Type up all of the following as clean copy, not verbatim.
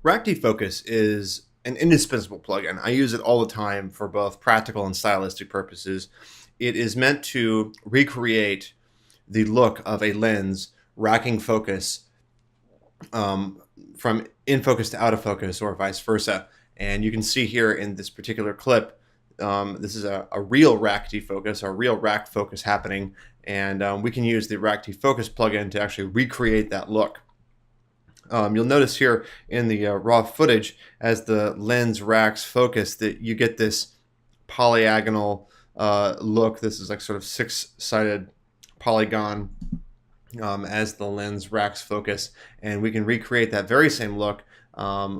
Rack Defocus is an indispensable plugin. I use it all the time for both practical and stylistic purposes. It is meant to recreate the look of a lens racking focus from in focus to out of focus or vice versa. And you can see here in this particular clip, this is a real rack defocus, a real rack focus happening. And we can use the rack defocus plugin to actually recreate that look. You'll notice here in the raw footage, as the lens racks focus, that you get this polyagonal look. This is like sort of six-sided polygon as the lens racks focus, and we can recreate that very same look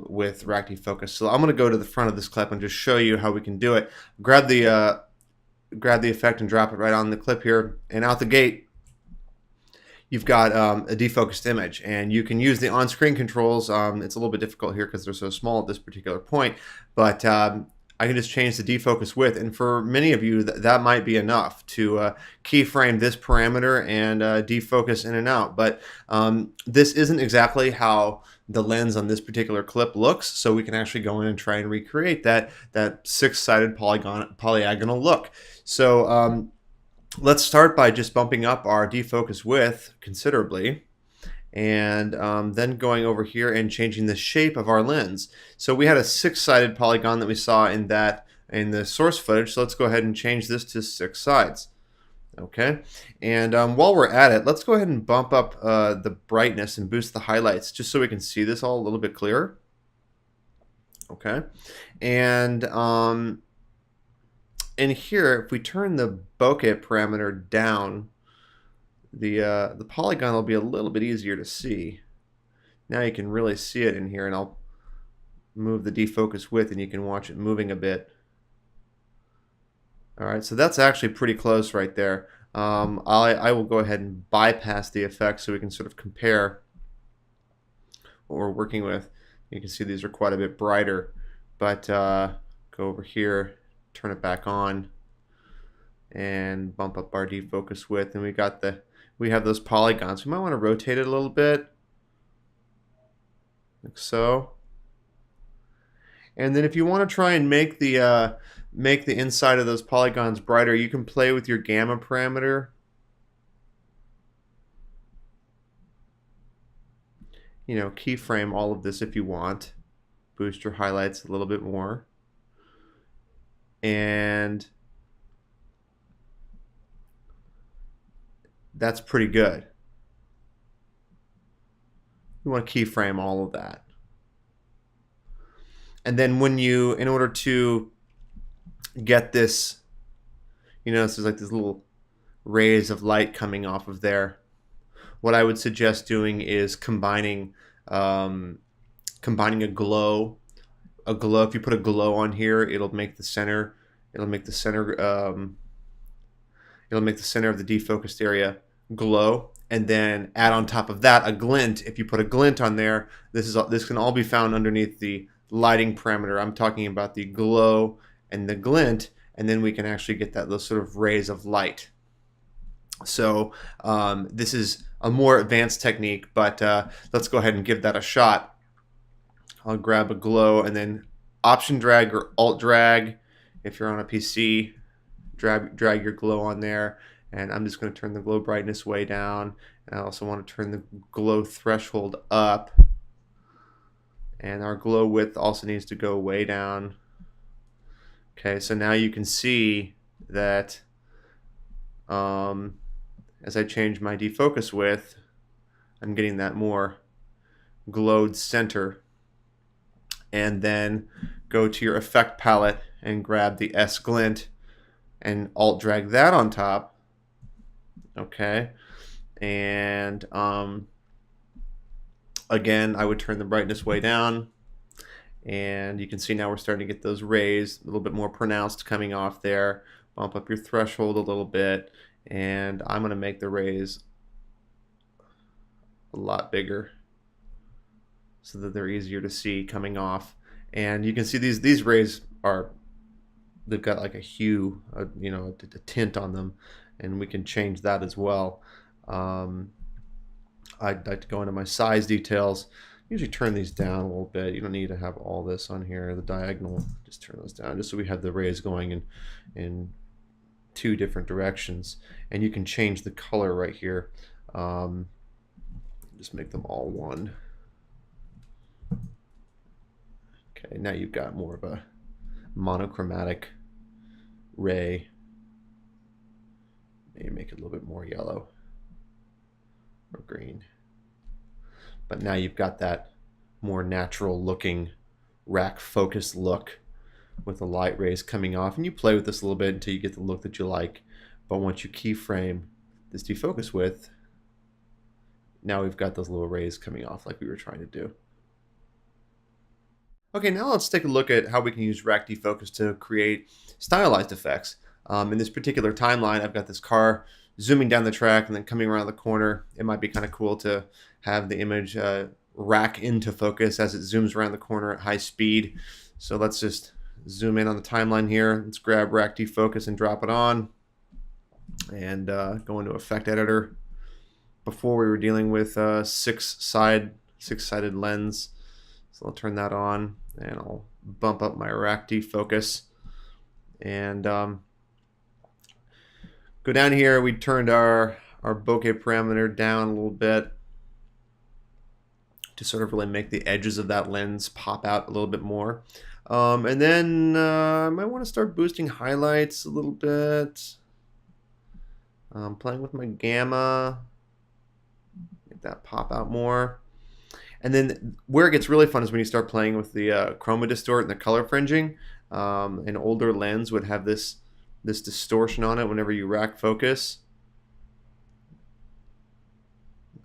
with rack defocus. So I'm going to go to the front of this clip and just show you how we can do it. Grab the effect and drop it right on the clip here, and out the gate you've got a defocused image, and you can use the on-screen controls. It's a little bit difficult here because they're so small at this particular point, but I can just change the defocus width, and for many of you that might be enough to keyframe this parameter and defocus in and out. But this isn't exactly how the lens on this particular clip looks, so we can actually go in and try and recreate that six-sided polyagonal look. So let's start by just bumping up our defocus width considerably, and then going over here and changing the shape of our lens. So we had a six-sided polygon that we saw in the source footage, so let's go ahead and change this to 6 sides. Okay, and while we're at it, let's go ahead and bump up the brightness and boost the highlights just so we can see this all a little bit clearer. Okay, and in here, if we turn the bokeh parameter down, the polygon will be a little bit easier to see. Now you can really see it in here, and I'll move the defocus width and you can watch it moving a bit. Alright, so that's actually pretty close right there. I will go ahead and bypass the effect so we can sort of compare what we're working with. You can see these are quite a bit brighter, but go over here, turn it back on, and bump up our defocus width, and we have those polygons. We might want to rotate it a little bit, like so. And then if you want to try and make the inside of those polygons brighter, you can play with your gamma parameter. You know, keyframe all of this if you want. Boost your highlights a little bit more. And that's pretty good. You want to keyframe all of that. And then in order to get this, you know, this is like this little rays of light coming off of there. What I would suggest doing is combining a glow. If you put a glow on here, it'll make the center of the defocused area glow, and then add on top of that a glint. If you put a glint on there, this can all be found underneath the lighting parameter. I'm talking about the glow and the glint, and then we can actually get those sort of rays of light. So this is a more advanced technique, but let's go ahead and give that a shot. I'll grab a glow and then option drag or alt drag if you're on a PC. Drag your glow on there, and I'm just going to turn the glow brightness way down, and I also want to turn the glow threshold up, and our glow width also needs to go way down. Okay, so now you can see that as I change my defocus width, I'm getting that more glowed center. And then go to your effect palette and grab the S glint and alt drag that on top. Okay, and again, I would turn the brightness way down, and you can see now we're starting to get those rays a little bit more pronounced coming off there. Bump up your threshold a little bit, and I'm going to make the rays a lot bigger so that they're easier to see coming off. And you can see these rays they've got like a hue, you know, a tint on them, and we can change that as well. I'd like to go into my size details Usually turn these down a little bit. You don't need to have all this on here. The diagonal, just turn those down, just so we have the rays going in two different directions. And you can change the color right here. Just make them all one. Okay, now you've got more of a monochromatic ray. Maybe make it a little bit more yellow or green. But now you've got that more natural looking rack focus look with the light rays coming off. And you play with this a little bit until you get the look that you like. But once you keyframe this defocus width, now we've got those little rays coming off like we were trying to do. Okay, now let's take a look at how we can use rack defocus to create stylized effects. In this particular timeline, I've got this car zooming down the track and then coming around the corner. It might be kind of cool to have the image rack into focus as it zooms around the corner at high speed. So let's just zoom in on the timeline here. Let's grab rack defocus and drop it on, and go into effect editor. Before we were dealing with six-sided lens, so I'll turn that on and I'll bump up my rack defocus and go down here. We turned our bokeh parameter down a little bit to sort of really make the edges of that lens pop out a little bit more. And then I might want to start boosting highlights a little bit. Playing with my gamma, make that pop out more. And then where it gets really fun is when you start playing with the chroma distort and the color fringing. An older lens would have this distortion on it whenever you rack focus.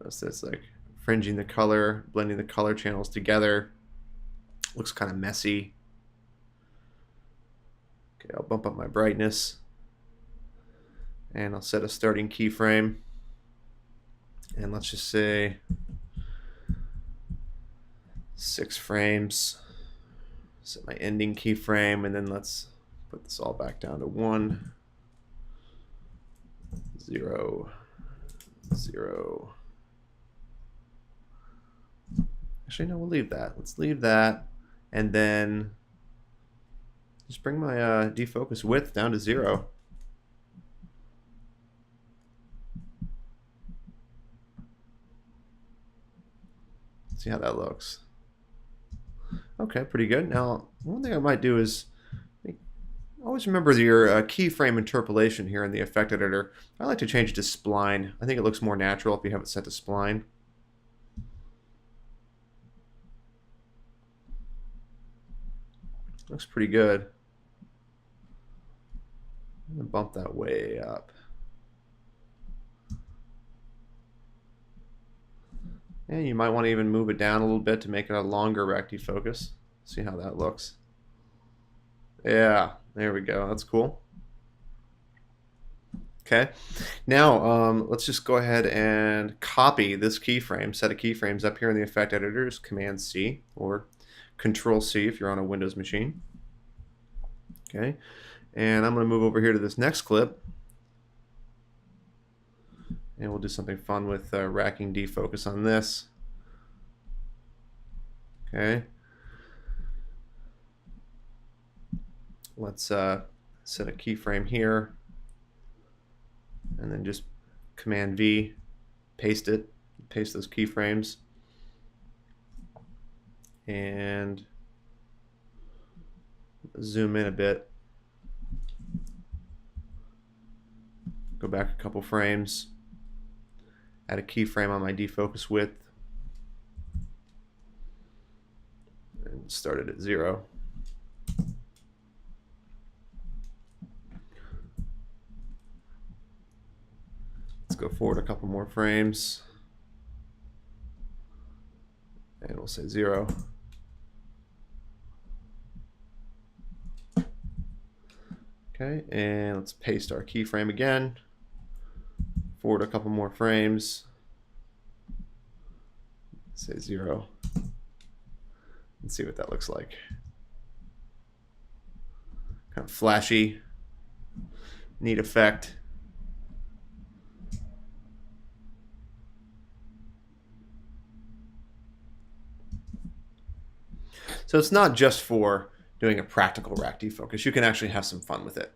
So it's like fringing the color, blending the color channels together. Looks kind of messy. Okay, I'll bump up my brightness. And I'll set a starting keyframe. And let's just say 6 frames. Set my ending keyframe, and then let's put this all back down to 1, 0, 0. Actually, no, we'll leave that. Let's leave that, and then just bring my defocus width down to 0. See how that looks. Okay, pretty good. Now, one thing I might do is always remember your keyframe interpolation here in the effect editor. I like to change it to spline. I think it looks more natural if you have it set to spline. Looks pretty good. I'm gonna bump that way up. And you might want to even move it down a little bit to make it a longer rack defocus. See how that looks. Yeah, there we go. That's cool. Okay, now let's just go ahead and copy this keyframe, set of keyframes up here in the effect editor. Just Command C or Control C if you're on a Windows machine. Okay, and I'm going to move over here to this next clip. And we'll do something fun with racking defocus on this. Okay. Let's set a keyframe here. And then just Command V, paste it, paste those keyframes. And zoom in a bit. Go back a couple frames. Add a keyframe on my defocus width and start it at 0. Let's go forward a couple more frames and we'll say 0. Okay, and let's paste our keyframe again. Forward a couple more frames, say 0, and see what that looks like. Kind of flashy, neat effect. So it's not just for doing a practical rack defocus. You can actually have some fun with it.